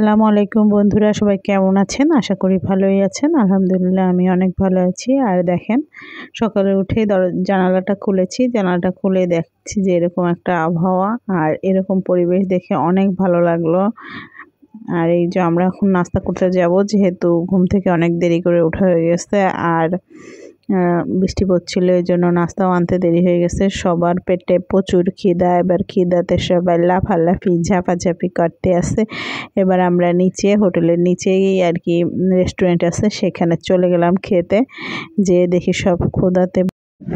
আসসালামু আলাইকুম বন্ধুরা, সবাই কেমন আছেন? আশা করি ভালোই আছেন। আলহামদুলিল্লাহ আমি অনেক ভালো আছি। আর দেখেন, সকালে উঠে জানালাটা খুলেছি, জানালাটা খুলে দেখছি যে এরকম একটা আবহাওয়া আর এরকম পরিবেশ দেখে অনেক ভালো লাগলো। আর এই যে আমরা এখন নাস্তা করতে যাব, যেহেতু ঘুম থেকে অনেক দেরি করে ওঠা হয়ে গেছে আর বৃষ্টি পড়ছিল, এই জন্য নাস্তাও আনতে দেরি হয়ে গেছে। সবার পেটে প্রচুর খিদা, এবার খিদাতে সবাই লাফালাফি ঝাপাঝাপি করতে আছে। এবার আমরা নিচে, হোটেলের নিচেই আর কি রেস্টুরেন্ট আছে, সেখানে চলে গেলাম খেতে। যে দেখি সব ক্ষুধাতে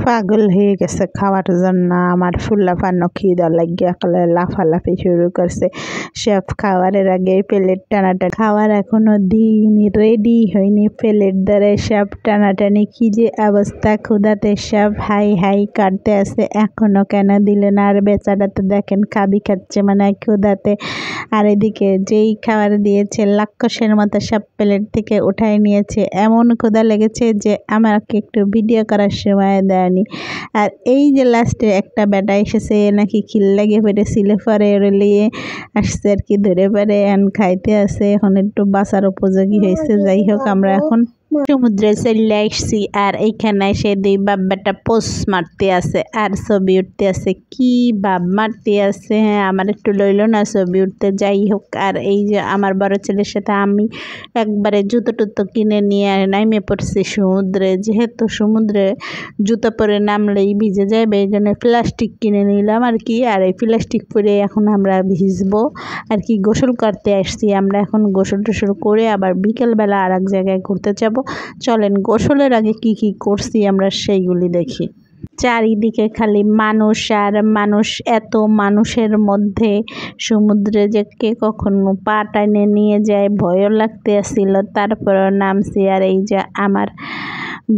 পাগল হয়ে গেছে খাওয়ার জন্য। আমার ফুল্লাফান্ন খিদা লাগিয়া লাফালাফি শুরু করছে। সব খাওয়ারের আগে প্লেট টানাটানি, খাওয়ার এখনো দিইনি, রেডি হয়নি, প্লেট ধরে সব টানাটানি। কি যে অবস্থা, ক্ষুধাতে সব হাই হাই কাটতে আছে, এখনো কেন দিলে না? আর বেচারা তো দেখেন খাবি খাচ্ছে মানে ক্ষুধাতে। আর এদিকে যেই খাবার দিয়েছে লাক্ষসের মতো সব প্লেট থেকে উঠাই নিয়েছে। এমন ক্ষুধা লেগেছে যে আমাকে একটু ভিডিও করার সময় দেয়নি। আর এই যে লাস্টে একটা বেটা এসেছে, নাকি খিল লেগে পেরেছিল, পরে ওরে নিয়ে আসছে আর কি, ধরে পারে এন খাইতে আছে, এখন একটু বাঁচার উপযোগী হয়েছে। যাই হোক, আমরা এখন সমুদ্রে চলে আসছি। আর এইখানে এসে দুই বাপ বেটা পোস্ট মারতে আছে আর ছবি উঠতে আছে। কি বাপ মারতে আছে, হ্যাঁ আমার একটু লইল না ছবি উঠতে। যাই হোক, আর এই যে আমার বড় ছেলের সাথে আমি একবারে জুতো টুতো কিনে নিয়ে নামে পড়ছি সমুদ্রে। যেহেতু সমুদ্রে জুতো পরে নামলেই ভিজে যাবে, এই জন্য প্লাস্টিক কিনে নিলাম আর কি। আর এই প্লাস্টিক পরে এখন আমরা ভিজবো আর কি। গোসল করতে আসছি আমরা, এখন গোসল টোসল করে আবার বিকেলবেলা আর এক জায়গায় ঘুরতে যাব। চলেন গোসলের আগে কি কি করছি আমরা সেইগুলি দেখি। চারিদিকে খালি মানুষ আর মানুষ, এত মানুষের মধ্যে সমুদ্রে যে কে কখনো পা টাইনে নিয়ে যায় ভয়ও লাগতে আসছিল। তারপরও নামছি। আর এই যে আমার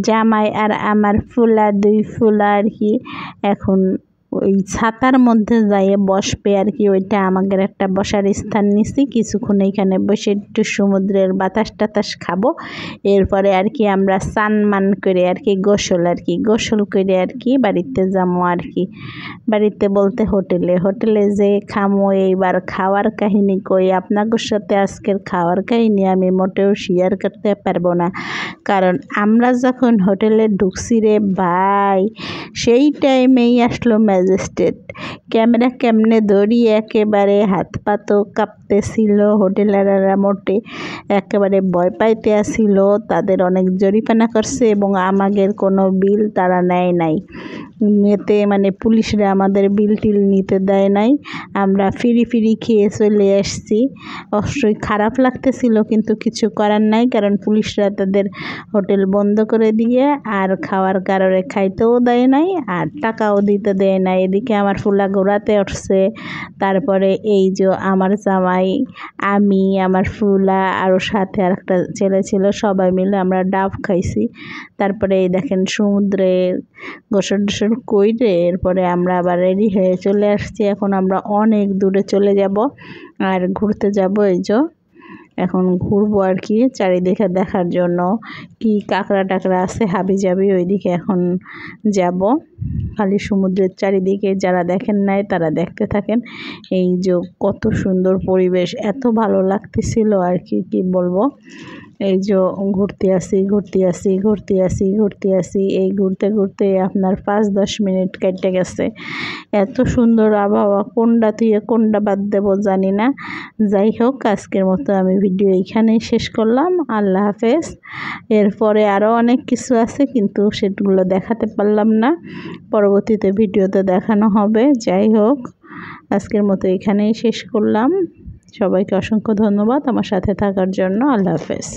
জামাই আর আমার ফুলা, দুই ফুলা আর কি এখন ওই ছাতার মধ্যে যাইয়ে বসবে আর কি। ওইটা আমাদের একটা বসার স্থান নিছি, কিছুক্ষণ এইখানে বসে একটু সমুদ্রের বাতাস টাতাস খাবো। এরপরে আর কি আমরা স্নান মান করে আর কি গোসল আর কি, গোসল করে আর কি বাড়িতে যাবো আর কি। বাড়িতে বলতে হোটেলে, হোটেলে যে খামো। এইবার খাওয়ার কাহিনী কই আপনাদের সাথে, আজকের খাওয়ার কাহিনী আমি মোটেও শেয়ার করতে পারবো না, কারণ আমরা যখন হোটেলে ঢুকছি রে ভাই, সেই টাইমেই আসলো ম্যাজিস্ট্রেট। ক্যামেরা কেমনে ধরি, একেবারে হাত পা তো কাঁপতেছিল। হোটেলাররা মোটে একেবারে ভয় পাইতে আসছিল। তাদের অনেক জরিমানা করছে এবং আমাদের কোনো বিল তারা নেয় নাই। এতে মানে পুলিশরা আমাদের বিল টিল নিতে দেয় নাই। আমরা ফিরি ফিরি খেয়ে চলে আসছি। অবশ্যই খারাপ লাগতেছিল, কিন্তু কিছু করার নাই, কারণ পুলিশরা তাদের হোটেল বন্ধ করে দিয়ে আর খাওয়ার কারণে খাইতেও দেয় নাই আর টাকাও দিতে দেয় নাই। এদিকে আমার ফুলা ঘোরাতে উঠছে। তারপরে এই যে আমার জামাই, আমি, আমার ফুলা আরও সাথে আর একটা ছেলে ছিল, সবাই মিলে আমরা ডাব খাইছি। তারপরে এই দেখেন সমুদ্রে গোসল টোসল কইরে এরপরে আমরা আবার রেডি হয়ে চলে আসছি। এখন আমরা অনেক দূরে চলে যাব আর ঘুরতে যাব। এই যে এখন ঘুরবো আর কি, চারিদিকে দেখার জন্য কি কাঁকড়া টাকড়া আছে হাবি যাবি, ওইদিকে এখন যাব। খালি সমুদ্রের চারিদিকে, যারা দেখেন নাই তারা দেখতে থাকেন। এই যে কত সুন্দর পরিবেশ, এত ভালো লাগতেছিল আর কি, কি বলবো। এই যে ঘুরতে আসি, এই ঘুরতে ঘুরতে আপনার 5-10 মিনিট কেটে গেছে। এত সুন্দর আবহাওয়া, কোনটা থেকে কোনটা বাদ দেবো জানি না। যাই হোক, আজকের মতো আমি ভিডিও এইখানেই শেষ করলাম। আল্লাহ হাফেজ। এরপরে আরও অনেক কিছু আছে, কিন্তু সেগুলো দেখাতে পারলাম না, পরবর্তীতে ভিডিওতে দেখানো হবে। যাই হোক, আজকের মতো এখানেই শেষ করলাম। সবাইকে অসংখ্য ধন্যবাদ আমার সাথে থাকার জন্য। আল্লাহ হাফেজ।